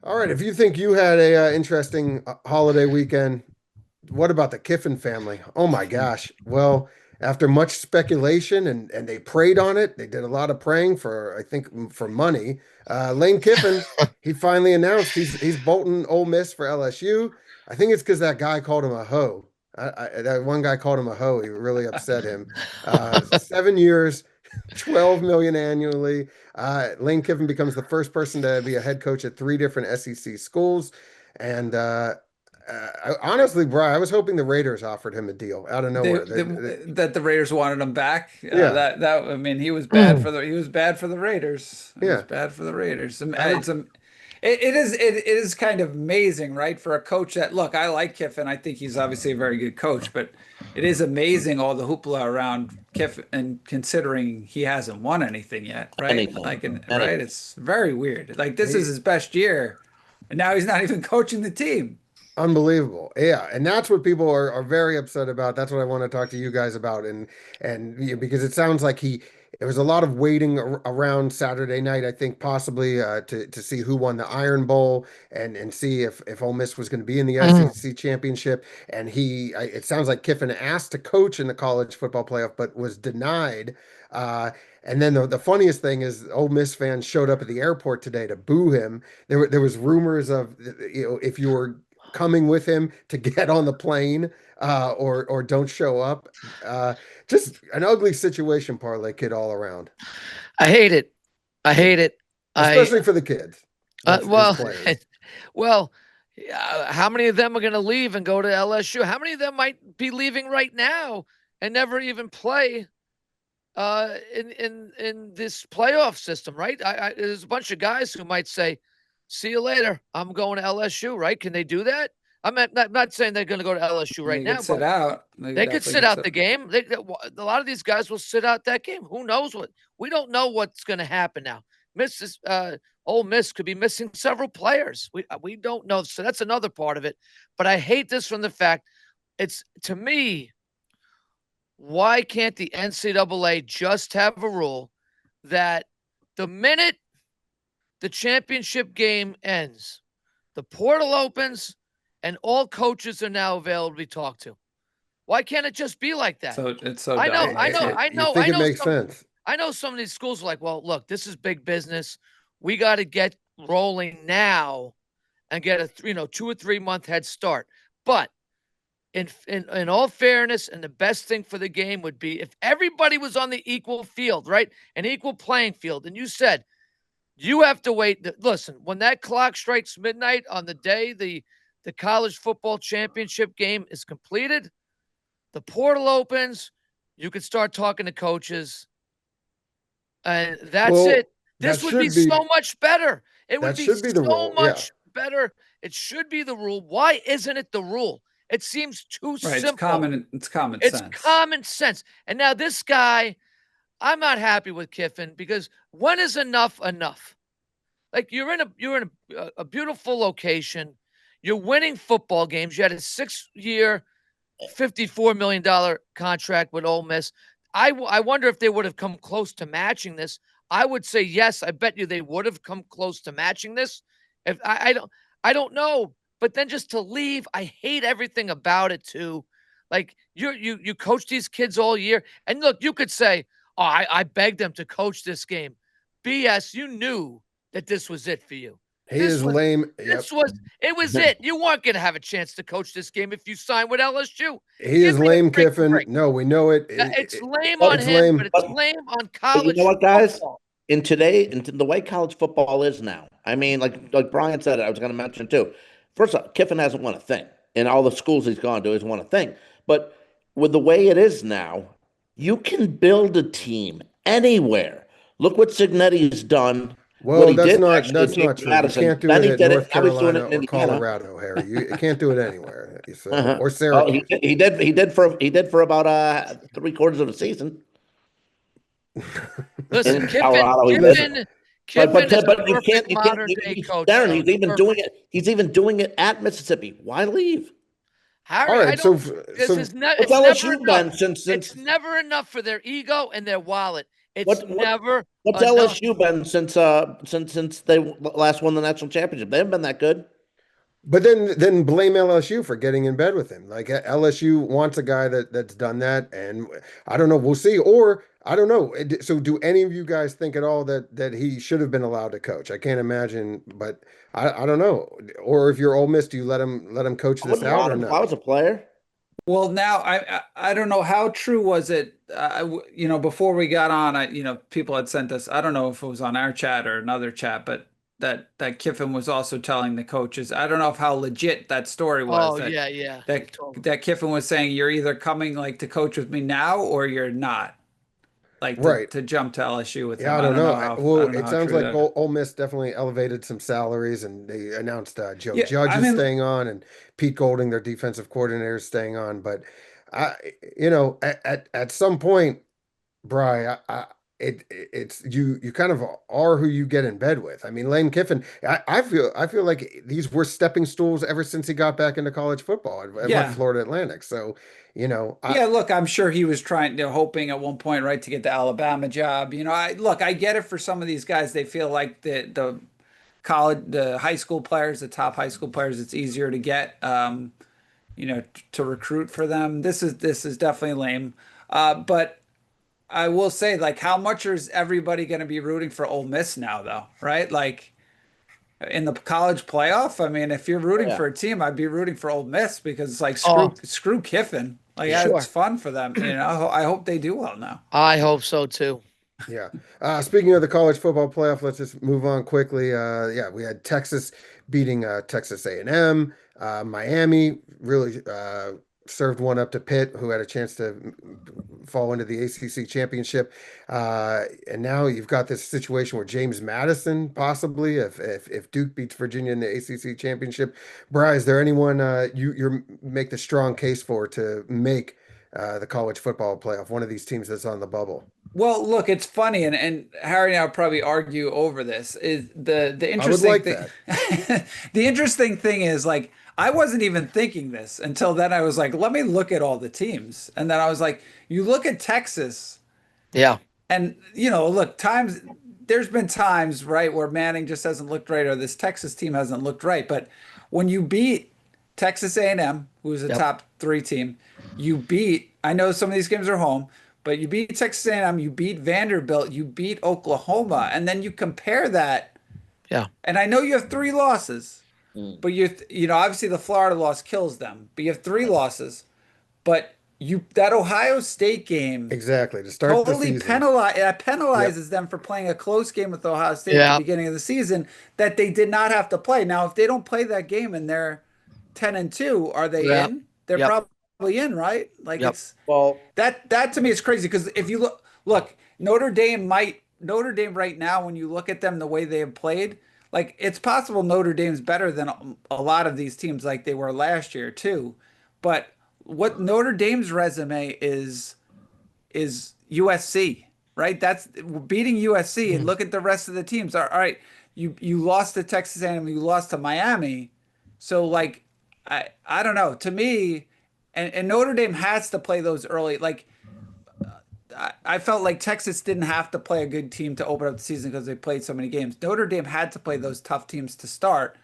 All right. If you think you had a interesting holiday weekend, what about the Kiffin family? Oh my gosh. Well, after much speculation and they prayed on it, they did a lot of praying for, I think, for money. Lane Kiffin, he finally announced he's bolting Ole Miss for LSU. I think it's because that guy called him a hoe. That one guy called him a hoe. He really upset him. 7 years, 12 million annually. Lane Kiffin becomes the first person to be a head coach at three different SEC schools. And honestly, bro, I was hoping the Raiders offered him a deal out of nowhere. That the Raiders wanted him back. Yeah, I mean, he was bad for the Raiders. He was yeah. bad for the Raiders. I don't. It is kind of amazing, right? For a coach that, look, I like Kiffin. I think he's obviously a very good coach, but it is amazing all the hoopla around Kiffin and considering he hasn't won anything yet, right? Anything. Right? Anything. It's very weird. Like this is He, his best year, and now he's not even coaching the team. Unbelievable. Yeah. And that's what people are very upset about. That's what I want to talk to you guys about. And because it sounds like there was a lot of waiting around Saturday night, I think possibly to see who won the Iron Bowl and see if Ole Miss was going to be in the SEC championship. And it sounds like Kiffin asked to coach in the college football playoff, but was denied. And then the funniest thing is Ole Miss fans showed up at the airport today to boo him. There was rumors of, if you were coming with him to get on the plane or don't show up. Just an ugly situation, parlay kid, all around, I hate it. I hate it. I especially for the kids, his well, players. well, how many of them are going to leave and go to LSU? How many of them might be leaving right now and never even play in this playoff system? Right? There's a bunch of guys who might say, "See you later. I'm going to LSU." Right? Can they do that? I'm not saying they're going to go to LSU right They could now, but sit out. They they could definitely sit could out sit. the game. A lot of these guys will sit out that game. Who knows what? We don't know what's going to happen now. Mrs. Ole Miss could be missing several players. We don't know. So that's another part of it. But I hate this from the fact it's to me. Why can't the NCAA just have a rule that the minute the championship game ends, the portal opens, and all coaches are now available to be talked to? Why can't it just be like that? So it's so I know, dumb. I know, I You know, think I it know makes some sense? I know some of these schools are like, well, look, this is big business. We got to get rolling now and get a 2 or 3 month head start. But in all fairness, and the best thing for the game would be if everybody was on the equal field, right? An equal playing field. And you said you have to wait. Listen, when that clock strikes midnight on the day the college football championship game is completed, the portal opens, you can start talking to coaches, and that's it. Well, This would be so much better. It would that be should be the so rule. Yeah. much better. It should be the rule. Why isn't it the rule? It seems too Right. simple. It's common It's sense. common sense. And now this guy, I'm not happy with Kiffin because when is enough enough? Like you're in a beautiful location. You're winning football games. You had a 6-year, $54 million contract with Ole Miss. I wonder if they would have come close to matching this. I would say yes. I bet you they would have come close to matching this. If I don't know. But then just to leave, I hate everything about it too. Like you coach these kids all year, and look, you could say, "Oh, I begged them to coach this game." BS. You knew that this was it for you. He This is was lame. this Yep. was it was it. You weren't going to have a chance to coach this game if you signed with LSU. He Give is me a lame, freaking Kiffin. break. No, we know it. It's lame It's on it's him, but lame. it's lame on college college you know what, guys? football. In the way college football is now, I mean, like Brian said, I was going to mention too. First off, Kiffin hasn't won a thing. In all the schools he's gone to, he's won a thing. But with the way it is now, you can build a team anywhere. Look what Signetti's done. What Well, he that's did not actually at that's not James true. You Madison. can't do Then it he at did it. North Now he's doing Carolina it in or Indiana. Colorado, Harry. You can't do it anywhere. So Uh-huh. or Oh, Syracuse. he did for about 3 quarters of the season Listen, in Kiffin, Colorado. He did. Kiffin, But Kiffin but is a but perfect you can't modern day coach, Darren. though. He's It's even doing perfect. it. He's even doing it at Mississippi. Why leave? All Harry, I right. don't. This So is not. What's It's never LSU enough. been since It's never enough for their ego and their wallet. It's What never what's enough. LSU been since they last won the national championship? They haven't been that good. But then blame LSU for getting in bed with him. Like LSU wants a guy that's done that, and I don't know. We'll see. Or I don't know. So do any of you guys think at all that he should have been allowed to coach? I can't imagine, but I don't know. Or if you're Ole Miss, do you let him coach I this wouldn't out allow or him if I no? was a player. Well, now I don't know how true was it. Before we got on, people had sent us. I don't know if it was on our chat or another chat, but that Kiffin was also telling the coaches. I don't know if how legit that story was. Oh That yeah, yeah. He that told him. that Kiffin was saying you're either coming like to coach with me now or you're not, like to Right. to jump to LSU with him. Yeah, I don't know. I Well, don't know it how sounds true like that. Ole Miss definitely elevated some salaries, and they announced Joe Yeah, Judge I is mean, staying on, and Pete Golding, their defensive coordinator, is staying on. But I, at some point, Bry, it's you kind of are who you get in bed with. I mean, Lane Kiffin, I feel like these were stepping stools ever since he got back into college football and left yeah. Florida Atlantic. So, I Yeah, look, I'm sure he was trying, hoping at one point, right, to get the Alabama job. I get it for some of these guys. They feel like the high school players, the top high school players, it's easier to get, to recruit for them. This is definitely lame. But I will say, like, how much is everybody going to be rooting for Ole Miss now, though, right? Like in the college playoff. I mean, if you're Oh rooting yeah. for a team, I'd be rooting for Ole Miss because it's like Oh, screw Kiffin. Like, yeah, it's sure. fun for them. I hope they do well now. I hope so too. Yeah. Speaking of the college football playoff, let's just move on quickly. Yeah, we had Texas beating Texas A&M. Miami really served one up to Pitt, who had a chance to fall into the ACC championship. And now you've got this situation where James Madison, possibly, if Duke beats Virginia in the ACC championship. Bri, is there anyone you make the strong case for to make the college football playoff? One of these teams that's on the bubble. Well, look, it's funny, and Harry and I will probably argue over this. Is the I would interesting like thing? that. The interesting thing is, like, I wasn't even thinking this until then. I was like, let me look at all the teams, and then I was like, you look at Texas, Yeah. and look, times there's been times, right, where Manning just hasn't looked right, or this Texas team hasn't looked right. But when you beat Texas A&M, who's a Yep. top three team, you beat. I know some of these games are home. But you beat Texas A&M, you beat Vanderbilt, you beat Oklahoma, and then you compare that. Yeah. And I know you have three losses, Mm. but obviously the Florida loss kills them. But you have three losses. But that Ohio State game Exactly. To start the totally season. Yep. penalizes them for playing a close game with Ohio State at the Yeah. beginning of the season that they did not have to play. Now, if they don't play that game and they're 10-2, are they Yeah. in? They're Yep. probably in, right? Like Yep. it's Well, that to me is crazy because if you look, Notre Dame right now, when you look at them the way they have played, like it's possible Notre Dame's better than a lot of these teams like they were last year too. But what Notre Dame's resume is USC, right? That's beating USC, and Mm. look at the rest of the teams. All right, you lost to Texas A&M, you lost to Miami, so like I don't know. To me, and Notre Dame has to play those early. Like I felt like Texas didn't have to play a good team to open up the season because they played so many games. Notre Dame had to play those tough teams to start,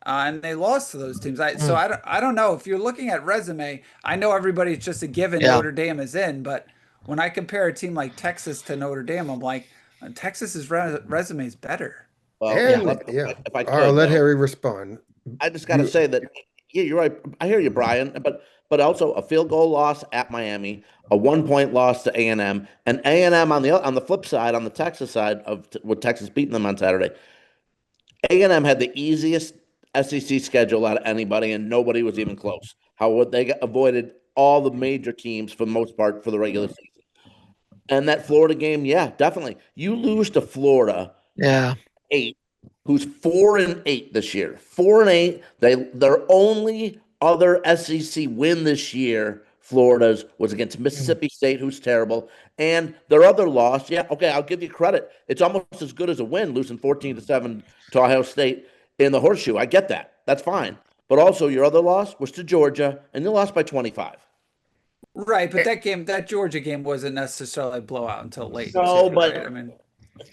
and they lost to those teams. So Mm. I don't know if you're looking at resume. I know everybody's just a given Yeah. Notre Dame is in, but when I compare a team like Texas to Notre Dame, I'm like Texas's resume is better. well, Yeah. And yeah. if I I'll could let though, Harry respond. I just got to You say that yeah, you're right. I hear you, Brian, but also a field goal loss at Miami, a 1 point loss to A&M, and A&M on the flip side, on the Texas side of with Texas beating them on Saturday. A&M had the easiest SEC schedule out of anybody, and nobody was even close. Avoided all the major teams for the most part for the regular season. And that Florida game, yeah, definitely. You lose to Florida Yeah. 8, who's 4-8 this year. 4-8. Their only other SEC win this year, Florida's, was against Mm. Mississippi State, who's terrible. And their other loss, yeah, okay, I'll give you credit. It's almost as good as a win, losing 14-7 to Ohio State in the horseshoe. I get that. That's fine. But also your other loss was to Georgia, and you lost by 25. Right, but that Georgia game wasn't necessarily a blowout until late No, too, right? I but mean,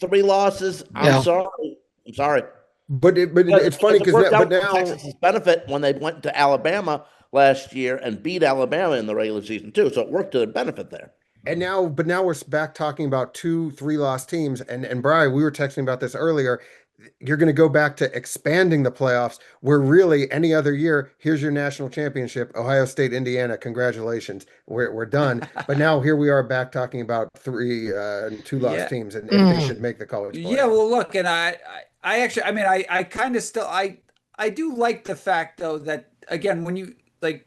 3 losses. I'm Yeah. sorry. I'm sorry. It's funny Because it worked but out for now Texas's benefit when they went to Alabama last year and beat Alabama in the regular season too. So it worked to their benefit there. but now we're back talking about 2 3 loss teams. And Brian, we were texting about this earlier. You're going to go back to expanding the playoffs where really any other year, here's your national championship, Ohio State, Indiana. Congratulations. We're done. But now here we are back talking about 2 loss yeah, teams and if they should Mm. make the college yeah. playoff. Well, look, and I actually, I mean, I kind of still, I do like the fact though that again, when you like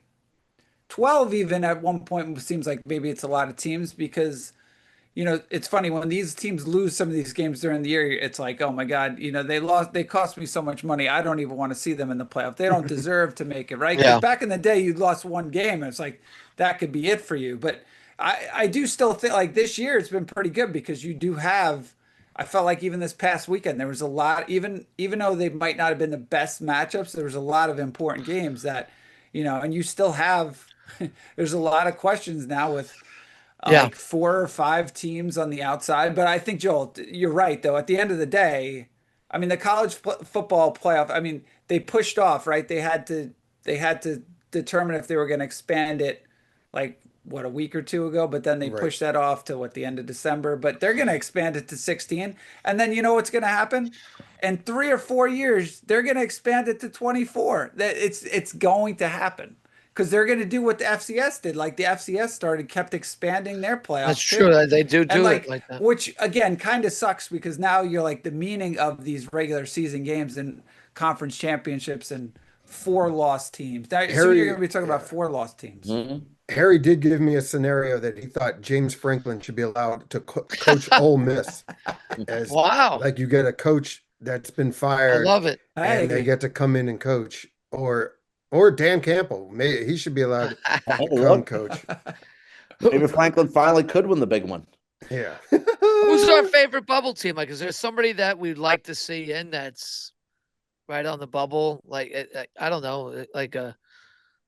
12, even at one point seems like maybe it's a lot of teams because it's funny when these teams lose some of these games during the year, it's like, oh my God, they cost me so much money. I don't even want to see them in the playoff. They don't deserve to make it, right? Because Yeah. back in the day, you lost one game and it's like that could be it for you. But I do still think like this year it's been pretty good because you do have, I felt like even this past weekend, there was a lot, even though they might not have been the best matchups, there was a lot of important games that, and you still have, there's a lot of questions now with Yeah. like 4 or 5 teams on the outside. But I think, Joel, you're right, though. At the end of the day, I mean, the college football playoff, I mean, they pushed off, right? They had to determine if they were going to expand it like what a week or two ago, but then they Right. pushed that off to what the end of December. But they're going to expand it to 16. And then you know what's going to happen? In 3 or 4 years, they're going to expand it to 24. That it's going to happen because they're going to do what the FCS did. Like the FCS kept expanding their That's playoffs true. too. They do And do it like, like that. which again kind of sucks because now you're like the meaning of these regular season games and conference championships and 4 loss teams. Now, soon you're going Harry, to be talking about yeah. 4 loss teams. Mhm. Harry did give me a scenario that he thought James Franklin should be allowed to coach Ole Miss as Wow. like you get a coach that's been I fired love it. and they Hey, get to come in and coach or Dan Campbell. Maybe he should be allowed Oh, to come look, coach. maybe Franklin finally could win the big one. Yeah. Who's our favorite bubble team? Like, is there somebody that we'd like to see in that's right on the bubble? Like, I don't know,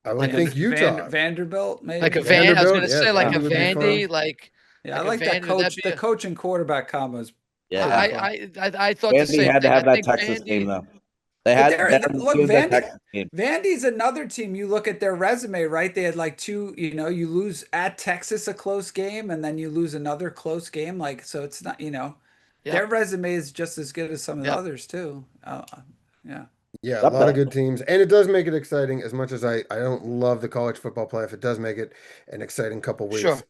I would like yeah, a think Utah. Vanderbilt like a maybe. Van. I was Vanderbilt, gonna yeah, say like a Yeah, Vandy would be Vandy, fun. Yeah, I like a like that Vandy. Would that coach. be The a? coach and quarterback combo is pretty yeah. fun. I thought the Vandy same had to thing. I have that think Texas team Vandy. though. They But had they're look, that Texas team. Vandy's another team. You look at their resume, right? They had like two, you lose at Texas a close game and then you lose another close game. Like, so it's not, their Yep. resume is just as good as some of the Yep. others too. Yeah. Yeah, a Up lot of there. good teams. And it does make it exciting as much as I don't love the college football playoff. It does make it an exciting couple weeks. Sure.